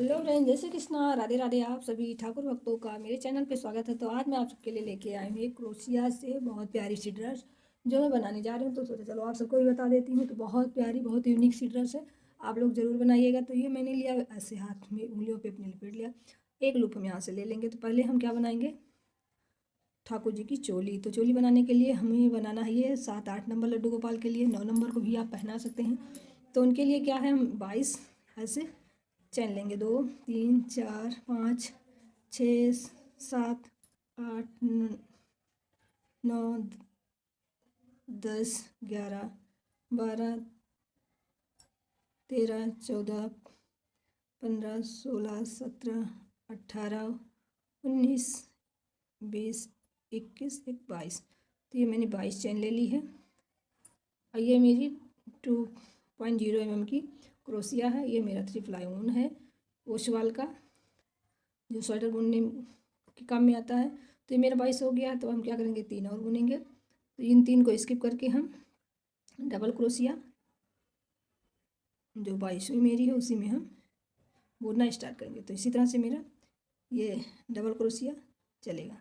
Hello friend, जय श्री कृष्णा, राधे राधे। आप सभी ठाकुर भक्तों का मेरे चैनल पे स्वागत है। तो आज मैं आप सबके लिए लेके आई हूँ एक क्रोशिया से बहुत प्यारी सी ड्रेस जो मैं बनाने जा रही हूँ। तो सोचा चलो आप सबको भी बता देती हूँ। तो बहुत प्यारी, बहुत यूनिक सी ड्रेस है, आप लोग ज़रूर बनाइएगा। तो ये मैंने लिया ऐसे हाथ में उंगलियों पर अपने लपेट लिया। एक लूप हम यहाँ से ले लेंगे। तो पहले हम क्या बनाएंगे, ठाकुर जी की चोली। तो चोली बनाने के लिए हमें बनाना है ये 7-8 नंबर लड्डू गोपाल के लिए, 9 नंबर को भी आप पहना सकते हैं। तो उनके लिए क्या है, हम 22 ऐसे चैन लेंगे। 2 3 4 5 6 7 8 9 10 11 12 13 14 15 16 17 18 19 20 21 22। तो ये मैंने 22 चैन ले ली है। और ये मेरी 2.0 mm की क्रोशिया है। ये मेरा 3 प्लाई ऊन है ओसवाल का, जो स्वेटर बुनने के काम में आता है। तो ये मेरा 22 हो गया है। तो हम क्या करेंगे, 3 और बुनेंगे। तो इन 3 को स्किप करके हम डबल क्रोशिया, जो 22वीं मेरी है, उसी में हम बुनना स्टार्ट करेंगे। तो इसी तरह से मेरा ये डबल क्रोशिया चलेगा।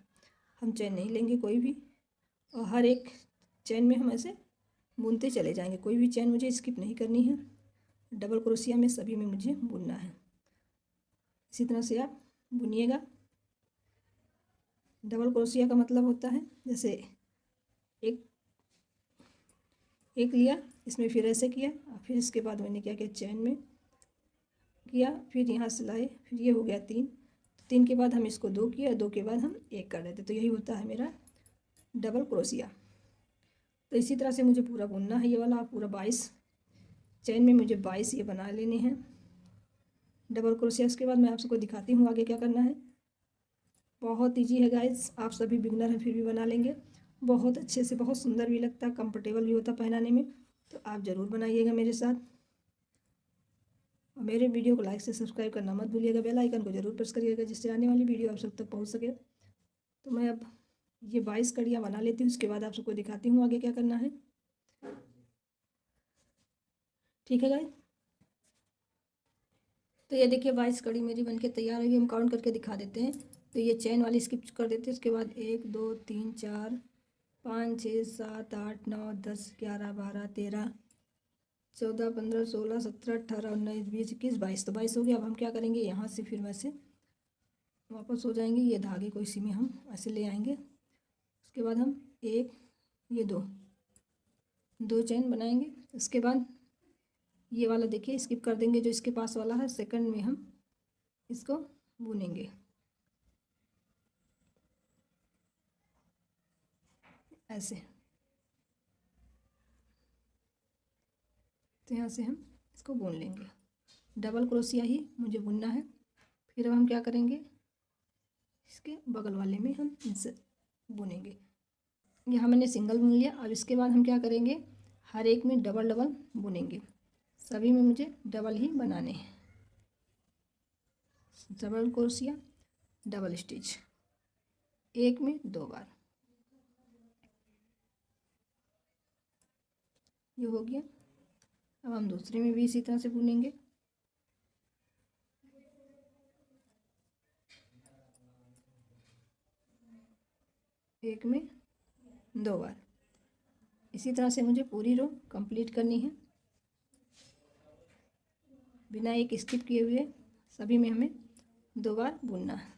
हम चैन नहीं लेंगे कोई भी, और हर एक चैन में हम ऐसे बुनते चले जाएंगे। कोई भी चैन मुझे स्किप नहीं करनी है। डबल क्रोशिया में सभी में मुझे बुनना है। इसी तरह से आप बुनिएगा। डबल क्रोशिया का मतलब होता है, जैसे एक एक लिया, इसमें फिर ऐसे किया, और फिर इसके बाद मैंने क्या किया, चैन में किया, फिर यहाँ से लाए, फिर ये हो गया 3। 3 के बाद हम इसको 2 किया, 2 के बाद हम 1 कर देते। तो यही होता है मेरा डबल क्रोशिया। तो इसी तरह से मुझे पूरा बुनना है। ये वाला पूरा 22 चैन में मुझे 22 ये बना लेने हैं डबल क्रोशिया। उसके बाद मैं आप सबको दिखाती हूँ आगे क्या करना है। बहुत ईजी है गाइस, आप सभी बिगनर हैं फिर भी बना लेंगे। बहुत अच्छे से, बहुत सुंदर भी लगता है, कंफर्टेबल भी होता है पहनाने में। तो आप ज़रूर बनाइएगा मेरे साथ। और मेरे वीडियो को लाइक से सब्सक्राइब करना मत भूलिएगा। बेल आइकन को जरूर प्रेस करिएगा, जिससे आने वाली वीडियो आप सब तक पहुंच सके। तो मैं अब ये 22 कड़ियाँ बना लेती हूँ, उसके बाद आप सबको दिखाती हूँ आगे क्या करना है। ठीक है गाइस, तो ये देखिए 22 कड़ी मेरी बनके तैयार हुई। हम काउंट करके दिखा देते हैं। तो ये चैन वाली स्किप कर देते हैं। उसके बाद 1 2 3 4 5 6 7 8 9 10 11 12 13 14 15 16 17 18 19 20 21 22। तो 22 हो गया। अब हम क्या करेंगे, यहाँ से फिर वैसे वापस हो जाएंगे। ये धागे को इसी में हम ऐसे ले आएंगे। उसके बाद हम एक, ये दो चैन बनाएंगे। उसके बाद ये वाला देखिए स्किप कर देंगे, जो इसके पास वाला है। सेकंड में हम इसको बुनेंगे ऐसे। तो यहाँ से हम इसको बुन लेंगे। डबल क्रोशिया ही मुझे बुनना है। फिर अब हम क्या करेंगे, इसके बगल वाले में हम इनसे बुनेंगे। यहाँ मैंने सिंगल बुन लिया। अब इसके बाद हम क्या करेंगे, हर एक में डबल डबल बुनेंगे। सभी में मुझे डबल ही बनाने हैं। डबल क्रोशिया, डबल स्टिच, एक में 2 बार। ये हो गया। अब हम दूसरे में भी इसी तरह से बुनेंगे। एक में 2 बार। इसी तरह से मुझे पूरी रो कंप्लीट करनी है, बिना एक स्किप किए हुए। सभी में हमें 2 बार बुनना है।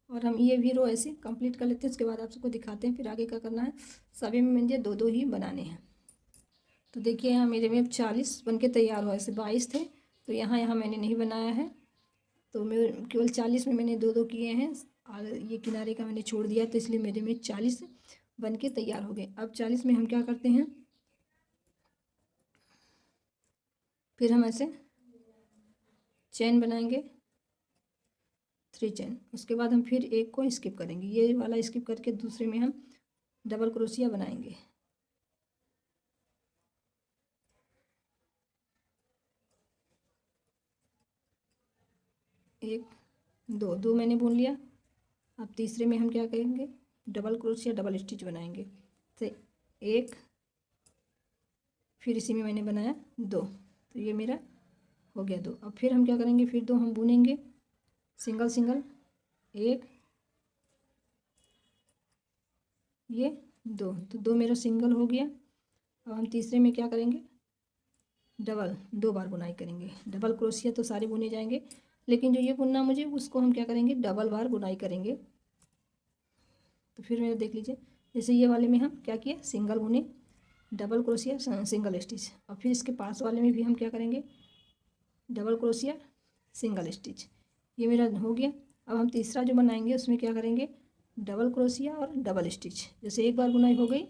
और हम ये भी रो ऐसे कंप्लीट कर लेते हैं। उसके बाद आप सबको दिखाते हैं फिर आगे क्या करना है। सभी में मुझे 2-2 ही बनाने हैं। तो देखिए यहाँ मेरे में 40 बन के तैयार हुआ। ऐसे 22 थे, तो यहाँ यहाँ मैंने नहीं बनाया है। तो मैं केवल 40 में मैंने 2-2 किए हैं, और ये किनारे का मैंने छोड़ दिया। तो इसलिए मेरे में 40 बन के तैयार हो गए। अब 40 में हम क्या करते हैं, फिर हम ऐसे चैन बनाएंगे, 3 चैन। उसके बाद हम फिर एक को स्किप करेंगे, ये वाला स्किप करके दूसरे में हम डबल क्रोशिया बनाएंगे। एक, दो, दो मैंने बुन लिया। अब तीसरे में हम क्या करेंगे, डबल क्रोशिया डबल स्टिच बनाएंगे। तो एक, फिर इसी में मैंने बनाया दो, तो ये मेरा हो गया दो। अब फिर हम क्या करेंगे, फिर दो हम बुनेंगे सिंगल सिंगल, एक, ये दो, तो दो मेरा सिंगल हो गया। अब हम तीसरे में क्या करेंगे, डबल, दो बार बुनाई करेंगे। डबल क्रोशिया तो सारे बुने जाएंगे, लेकिन जो ये बुनना मुझे उसको हम क्या करेंगे, डबल बार बुनाई करेंगे। तो फिर मेरा देख लीजिए, जैसे ये वाले में हम क्या किया, सिंगल बुने, डबल क्रोशिया सिंगल स्टिच। और फिर इसके पास वाले में भी हम क्या करेंगे, डबल क्रोशिया सिंगल स्टिच। ये मेरा हो गया। अब हम तीसरा जो बनाएंगे उसमें क्या करेंगे, डबल क्रोशिया और डबल स्टिच। जैसे एक बार बुनाई हो गई,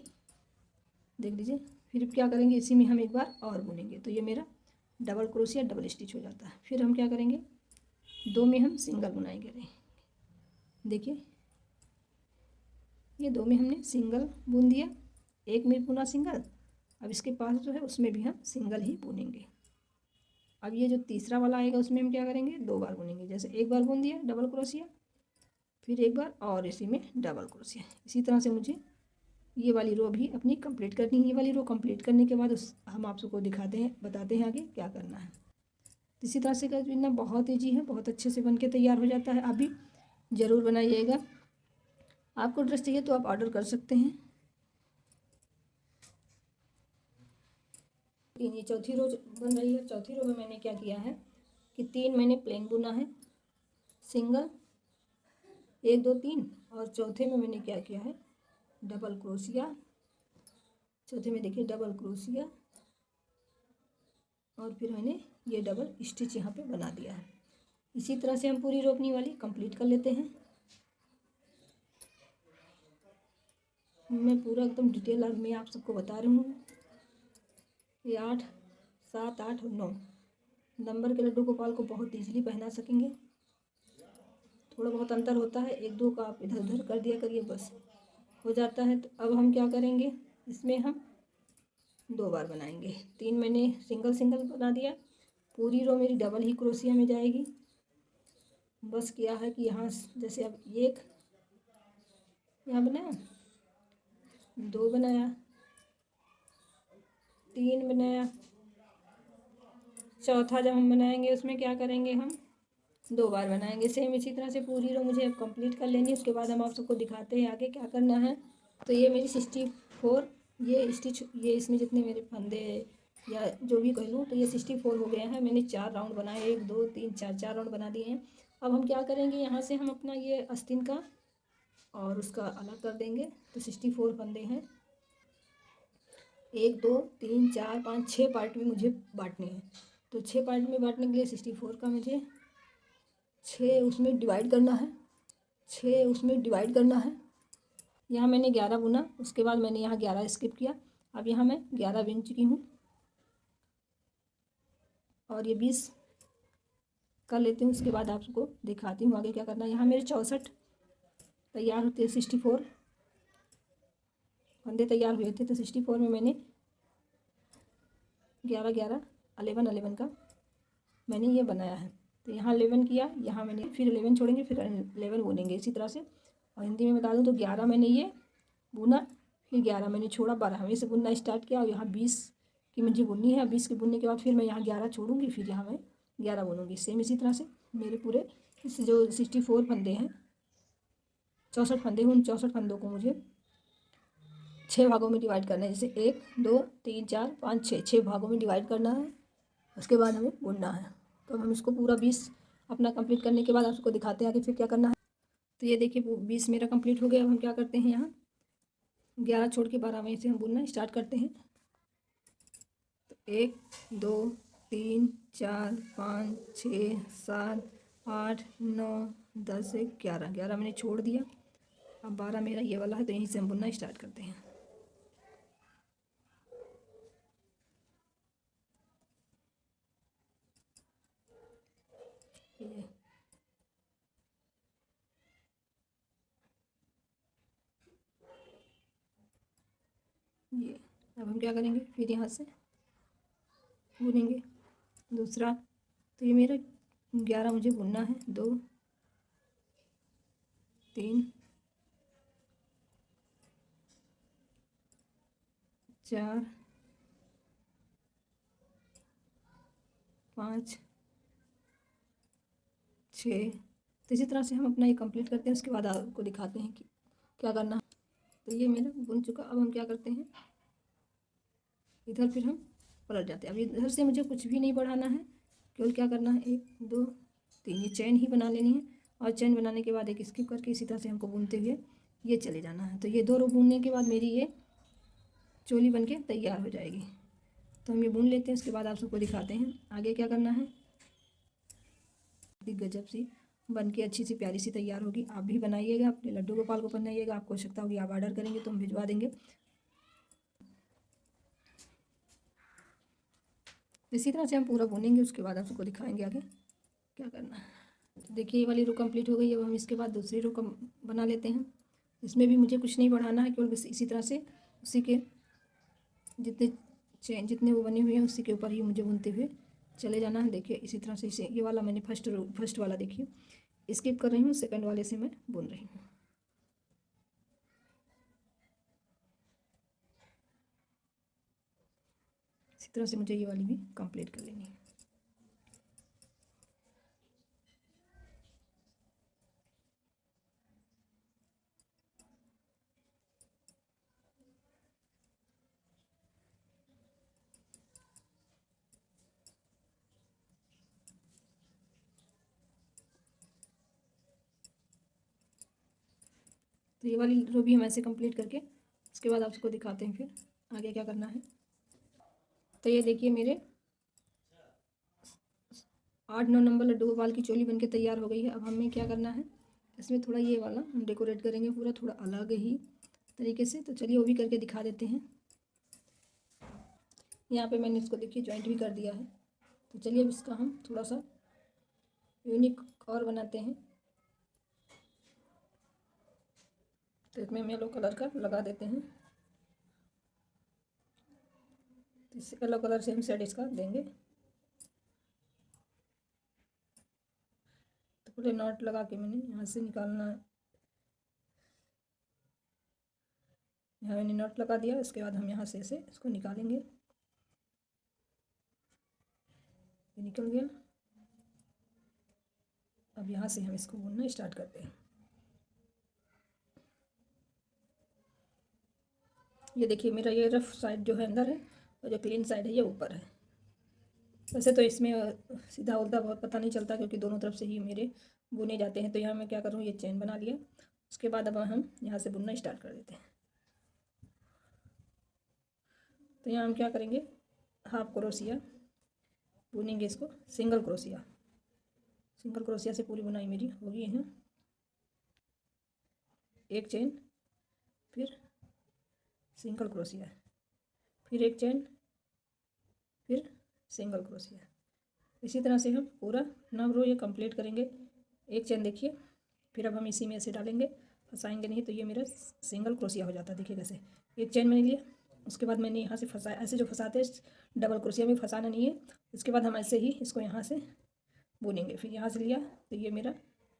देख लीजिए, फिर क्या करेंगे, इसी में हम एक बार और बुनेंगे, तो ये मेरा डबल क्रोशिया डबल स्टिच हो जाता है। फिर हम क्या करेंगे, दो में हम सिंगल बुनाई करें। देखिए, ये दो में हमने सिंगल बुन दिया, एक में बुना सिंगल। अब इसके पास जो है उसमें भी हम सिंगल ही बुनेंगे। अब ये जो तीसरा वाला आएगा उसमें हम क्या करेंगे, दो बार बुनेंगे। जैसे एक बार बुन दिया डबल क्रोशिया, फिर एक बार और इसी में डबल क्रोशिया। इसी तरह से मुझे ये वाली रो भी अपनी कंप्लीट करनी है। ये वाली रो कंप्लीट करने के बाद उस हम आप सबको दिखाते हैं, बताते हैं आगे क्या करना है। इसी तरह से करना बहुत ईजी है, बहुत अच्छे से बन के तैयार हो जाता है। आप भी ज़रूर बनाइएगा। आपको ड्रेस चाहिए तो आप ऑर्डर कर सकते हैं। ये चौथी रो बन रही है। चौथी रो में मैंने क्या किया है कि तीन मैंने प्लेन बुना है सिंगल, एक दो तीन, और चौथे में मैंने क्या किया है, डबल क्रोशिया। चौथे में देखिए डबल क्रोशिया, और फिर मैंने ये डबल स्टिच यहाँ पे बना दिया है। इसी तरह से हम पूरी रो अपनी वाली कंप्लीट कर लेते हैं। मैं पूरा एकदम डिटेल में आप सबको बता रही हूँ। ये 8, 7, 8 और 9 नंबर के लड्डू गोपाल को बहुत ईजिली पहना सकेंगे। थोड़ा बहुत अंतर होता है, एक दो का आप इधर उधर कर दिया करिए, बस हो जाता है। तो अब हम क्या करेंगे, इसमें हम दो बार बनाएंगे। तीन मैंने सिंगल सिंगल बना दिया, पूरी रो मेरी डबल ही क्रोशिया में जाएगी। बस क्या है कि यहाँ जैसे अब एक यहाँ बनाया, दो बनाया, तीन बनाया, चौथा जब हम बनाएंगे उसमें क्या करेंगे, हम दो बार बनाएंगे। सेम इसी तरह से पूरी रो मुझे अब कंप्लीट कर लेनी है। उसके बाद हम आप सबको दिखाते हैं आगे क्या करना है। तो ये मेरी 64 ये स्टिच, ये इसमें जितने मेरे फंदे या जो भी कह लूँ, तो ये 64 हो गया है। मैंने 4 राउंड बनाए, 1 2 3 4, 4 राउंड बना दिए हैं। अब हम क्या करेंगे, यहाँ से हम अपना ये आस्तीन का और उसका अलग कर देंगे। तो 64 फंदे हैं, 1 2 3 4 5 6 पार्ट में मुझे बांटने हैं। तो 6 पार्ट में बांटने के लिए 64 का मुझे 6 उसमें डिवाइड करना है, 6 उसमें डिवाइड करना है। यहाँ मैंने 11 बुना, उसके बाद मैंने यहाँ 11 स्किप किया। अब यहाँ मैं 11 बुन चुकी हूँ, और ये 20 कर लेती हूँ। उसके बाद आपको दिखाती हूँ आगे क्या करना है। यहाँ मेरे 64 तैयार होते हैं, 64 फंदे तैयार हुए थे। तो 64 में मैंने 11 11 11 11 का मैंने ये बनाया है। तो यहाँ 11 किया, यहाँ मैंने फिर 11 छोड़ेंगे, फिर 11 बुनेंगे इसी तरह से। और हिंदी में बता दूँ तो 11 मैंने ये बुना, फिर 11 मैंने छोड़ा, 12 में से बुनना स्टार्ट किया। और यहाँ 20 की मुझे बुननी है। 20 के बुनने के बाद फिर मैं यहाँ 11 छोड़ूंगी, फिर यहाँ मैं 11 बुनूंगी। सेम इसी तरह से मेरे पूरे इस जो 64 फंदे हैं, 64 फंदे हैं, उन 64 फंदों को मुझे 6 भागों में डिवाइड करना है। जैसे 1 2 3 4 5 6, 6 भागों में डिवाइड करना है। उसके बाद हमें बुनना है। तो हम इसको पूरा 20 अपना कंप्लीट करने के बाद आपको दिखाते हैं आगे फिर क्या करना है। तो ये देखिए 20 मेरा कंप्लीट हो गया। अब हम क्या करते हैं, यहाँ 11 छोड़ के 12 में से हम बुनना स्टार्ट करते हैं। तो 1 2 3 4 5 6 7 8 9 10 11, 11 मैंने छोड़ दिया। अब 12 मेरा ये वाला है, तो यहीं से हम बुनना स्टार्ट करते हैं। ये अब हम क्या करेंगे, फिर यहाँ से बुनेंगे दूसरा। तो ये मेरा 11 मुझे बुनना है, 2 3 4 5 6। तो इसी तरह से हम अपना ये कंप्लीट करते हैं। उसके बाद आपको दिखाते हैं कि क्या करना है। तो ये मेरा बुन चुका। अब हम क्या करते हैं, इधर फिर हम पलट जाते हैं। अब इधर से मुझे कुछ भी नहीं बढ़ाना है, केवल क्या करना है, 1 2 3 ये चैन ही बना लेनी है। और चैन बनाने के बाद एक स्किप करके इसी तरह से हमको बुनते हुए ये चले जाना है। तो ये 2 रो बुनने के बाद मेरी ये चोली बनके तैयार हो जाएगी। तो हम ये बुन लेते हैं। उसके बाद आप सबको दिखाते हैं आगे क्या करना है। गजब सी बन के अच्छी सी प्यारी सी तैयार होगी। आप भी बनाइएगा, अपने लड्डू गोपाल को बनाइएगा। आपको आवश्यकता होगी आप ऑर्डर करेंगे तो हम भिजवा देंगे। इसी तरह से हम पूरा बुनेंगे। उसके बाद आप सबको दिखाएंगे आगे क्या करना है। तो देखिए ये वाली रो कंप्लीट हो गई। अब हम इसके बाद दूसरी रो बना लेते हैं। इसमें भी मुझे कुछ नहीं बढ़ाना है, केवल बस इसी तरह से उसी के जितने चेन जितने वो बने हुए हैं उसी के ऊपर ही मुझे बुनते हुए चले जाना है। देखिए इसी तरह से इसे ये वाला मैंने फर्स्ट वाला देखिए स्किप कर रही हूँ, सेकंड वाले से मैं बुन रही हूँ। इसी तरह से मुझे ये वाली भी कंप्लीट कर लेनी है। तो ये वाली रो भी हम ऐसे कंप्लीट करके उसके बाद आपको दिखाते हैं फिर आगे क्या करना है। तो ये देखिए मेरे 8-9 नंबर लड्डू गोपाल की चोली बनके तैयार हो गई है। अब हमें क्या करना है, इसमें थोड़ा ये वाला हम डेकोरेट करेंगे पूरा थोड़ा अलग ही तरीके से। तो चलिए वो भी करके दिखा देते हैं। यहाँ पे मैंने इसको देखिए जॉइंट भी कर दिया है। तो चलिए अब इसका हम थोड़ा सा यूनिक और बनाते हैं। तो इसमें हम येलो कलर का लगा देते हैं। तो इस येलो कलर से हम शेड इसका देंगे। तो पूरे नॉट लगा के मैंने यहाँ से निकालना है। यहाँ मैंने नॉट लगा दिया। इसके बाद हम यहाँ से ऐसे इसको निकालेंगे। ये निकल गया। अब यहाँ से हम इसको बुनना स्टार्ट करते हैं। ये देखिए मेरा ये रफ साइड जो है अंदर है और जो क्लीन साइड है ये ऊपर है। वैसे तो इसमें सीधा उल्टा बहुत पता नहीं चलता क्योंकि दोनों तरफ से ही मेरे बुने जाते हैं। तो यहाँ मैं क्या करूँ, ये चेन बना लिया। उसके बाद अब हम यहाँ से बुनना स्टार्ट कर देते हैं। तो यहाँ हम क्या करेंगे, हाफ क्रोशिया बुनेंगे इसको, सिंगल क्रोशिया से पूरी बुनाई मेरी होगी है। एक चेन, फिर सिंगल क्रोशिया, फिर एक चेन, फिर सिंगल क्रोशिया। इसी तरह से हम पूरा 9 रो ये कंप्लीट करेंगे। एक चेन देखिए, फिर अब हम इसी में ऐसे डालेंगे, फंसाएंगे नहीं तो ये मेरा सिंगल क्रोशिया हो जाता है। देखिए कैसे एक चेन मैंने लिया, उसके बाद मैंने यहाँ से फंसाया। ऐसे जो फंसाते हैं डबल क्रोशिया में फंसाना नहीं है। उसके बाद हम ऐसे ही इसको यहाँ से बुनेंगे। फिर यहाँ से लिया तो ये मेरा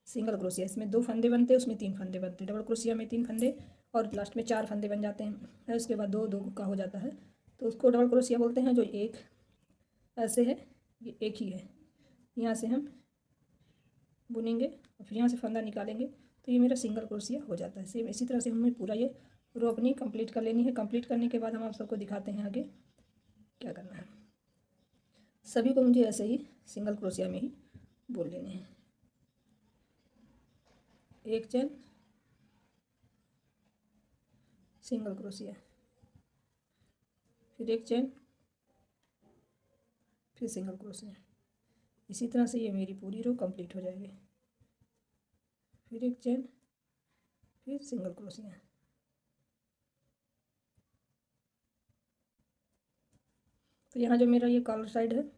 सिंगल क्रोशिया। इसमें 2 फंदे बनते हैं, उसमें 3 फंदे बनते हैं। डबल क्रोशिया में 3 फंदे और लास्ट में 4 फंदे बन जाते हैं। उसके बाद 2 का हो जाता है तो उसको डबल क्रोशिया बोलते हैं। जो एक ऐसे है ये एक ही है। यहाँ से हम बुनेंगे और फिर यहाँ से फंदा निकालेंगे तो ये मेरा सिंगल क्रोशिया हो जाता है। सेम इसी तरह से हमें पूरा ये रो अपनी कंप्लीट कर लेनी है। कंप्लीट करने के बाद हम आप सबको दिखाते हैं आगे क्या करना है। सभी को मुझे ऐसे ही सिंगल क्रोशिया में ही बुन लेने हैं। एक चेन, सिंगल क्रोशिया, फिर एक चेन, फिर सिंगल क्रोशिया। इसी तरह से ये मेरी पूरी रो कंप्लीट हो जाएगी। फिर एक चेन, फिर सिंगल क्रोशिया। तो यहाँ जो मेरा ये कॉलर साइड है,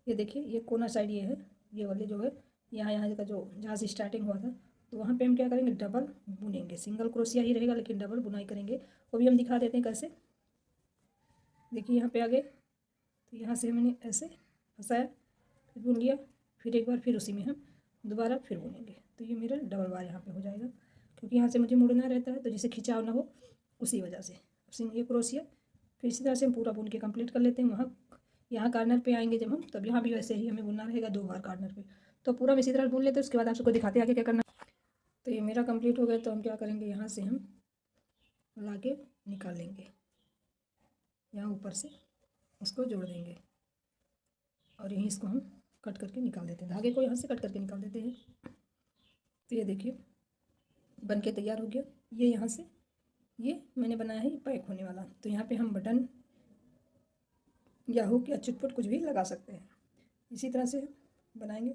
ये देखिए ये कोना साइड ये है, ये वाले जो है यहाँ का जो जहाँ से स्टार्टिंग हुआ था, तो वहाँ पे हम क्या करेंगे, डबल बुनेंगे। सिंगल क्रोशिया ही रहेगा लेकिन डबल बुनाई करेंगे। वो भी हम दिखा देते हैं कैसे। देखिए यहाँ पे आगे तो यहाँ से मैंने ऐसे फंसाया, फिर बुन लिया, फिर एक बार फिर उसी में हम दोबारा फिर बुनेंगे। तो ये मेरा डबल बार यहाँ पे हो जाएगा। क्योंकि यहाँ से मुझे मुड़ना रहता है, तो जिससे खिंचाव ना हो उसी वजह से। ये क्रोशिया फिर इसी तरह से हम पूरा बुन के कंप्लीट कर लेते हैं। वहाँ यहाँ कॉर्नर पे आएंगे जब हम, तब यहाँ भी वैसे ही हमें बुनना रहेगा 2 बार कॉर्नर पे। तो पूरा हम इसी तरह बुन लेते हैं, उसके बाद आप सबको दिखाते हैं आगे क्या करना। तो ये मेरा कंप्लीट हो गया, तो हम क्या करेंगे, यहाँ से हम ला के निकाल लेंगे, यहाँ ऊपर से उसको जोड़ देंगे और यहीं इसको हम कट करके निकाल देते हैं, धागे को यहाँ से कट करके निकाल देते हैं। तो ये देखिए बन के तैयार हो गया। ये यहाँ से ये मैंने बनाया है पैक होने वाला। तो यहाँ पे हम बटन या हुक या चुटपुट कुछ भी लगा सकते हैं। इसी तरह से बनाएंगे।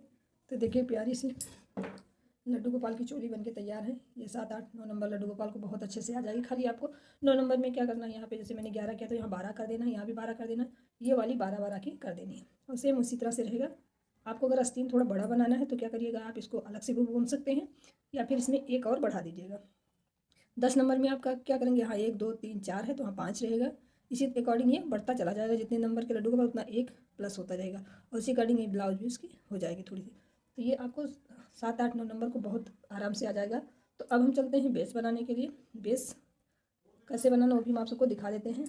तो देखिए प्यारी सी लड्डू गोपाल की चोली बनके तैयार है। ये 7, 8, 9 नंबर लड्डू गोपाल को बहुत अच्छे से आ जाएगी। खाली आपको 9 नंबर में क्या करना है, यहाँ पे जैसे मैंने 11 किया तो यहाँ 12 कर देना है, यहाँ भी 12 कर देना, ये वाली 12-12 की कर देनी है। और सेम उसी तरह से रहेगा। आपको अगर आस्तीन थोड़ा बड़ा बनाना है तो क्या करिएगा, आप इसको अलग से भी बुन सकते हैं या फिर इसमें एक और बढ़ा दीजिएगा। 10 नंबर में आपका क्या करेंगे, यहाँ 1, 2, 3, 4 है तो वहाँ 5 रहेगा। इसी अकॉर्डिंग ये बढ़ता चला जाएगा, जितने नंबर के लड्डू का उतना 1 प्लस होता जाएगा। और इसी अकॉर्डिंग ये ब्लाउज भी उसकी हो जाएगी थोड़ी सी। तो ये आपको 7, 8, 9 नंबर को बहुत आराम से आ जाएगा। तो अब हम चलते हैं बेस बनाने के लिए। बेस कैसे बनाना वो भी हम आप सबको दिखा देते हैं।